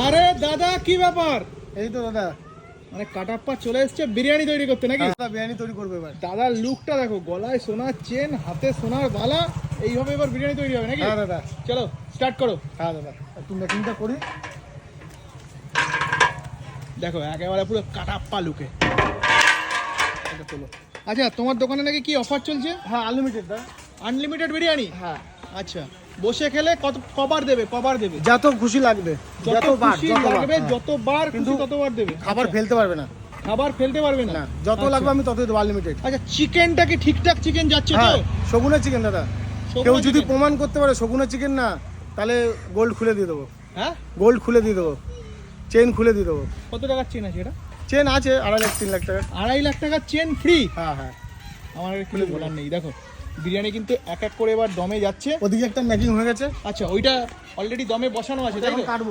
আরে দাদা কি ব্যাপার? এই তো দাদা, মানে কাটাপ্পা চলে এসছে বিরিয়ানি তৈরি করতে নাকি? দাদা বিরিয়ানি তৈরি করবো এবার। দাদার লুকটা দেখো, গলায় সোনার চেন, হাতে সোনার বালা, এইভাবে এবার বিরিয়ানি তৈরি হবে নাকি? হ্যাঁ দাদা। চলো স্টার্ট করো। হ্যাঁ দাদা, একটু মেকিংটা করি। দেখো একেবারে পুরো কাটাপ্পা লুকে। আচ্ছা, তোমার দোকানে নাকি কি অফার চলছে? হ্যাঁ আনলিমিটেড দাদা। আনলিমিটেড বিরিয়ানি? হ্যাঁ, আচ্ছা, বসে খেলে কবার দেবে? কবার দেবে? যত খুশি লাগবে, যতবার খুশি লাগবে, যতবার কিন্তু খুশি ততবার দেবে। খাবার আচ্ছা, ফেলতে পারবে না। খাবার ফেলতে পারবে না? না, যত আচ্ছা। লাগবে আমি ততই দেবো, আনলিমিটেড। আচ্ছা, চিকেনটা কি ঠিকঠাক চিকেন যাচ্ছে তো? হ্যাঁ, শগুনের চিকেন দাদা। শগুনের কেউ যদি chicken? প্রমাণ করতে পারে শগুনের চিকেন না, তাহলে গোল্ড খুলে দিয়ে দেবো। হ্যাঁ, গোল্ড খুলে দিয়ে দেবো, চেন খুলে দিয়ে দেবো। কত টাকার চেন আছে এটা? চেন আছে 2.5 লাখ 3 লাখ টাকা। 2.5 লাখ টাকার চেন ফ্রি? হ্যাঁ হ্যাঁ। আমার আর কিছু বলার নেই। দেখো বিরিয়ানি কিন্তু এক এক করে এবার দমে যাচ্ছে। ওদিকে একটা মেকিং হয়ে গেছে, আচ্ছা, ওইটা অলরেডি দমে বসানো আছে তাই তো? কাটবো।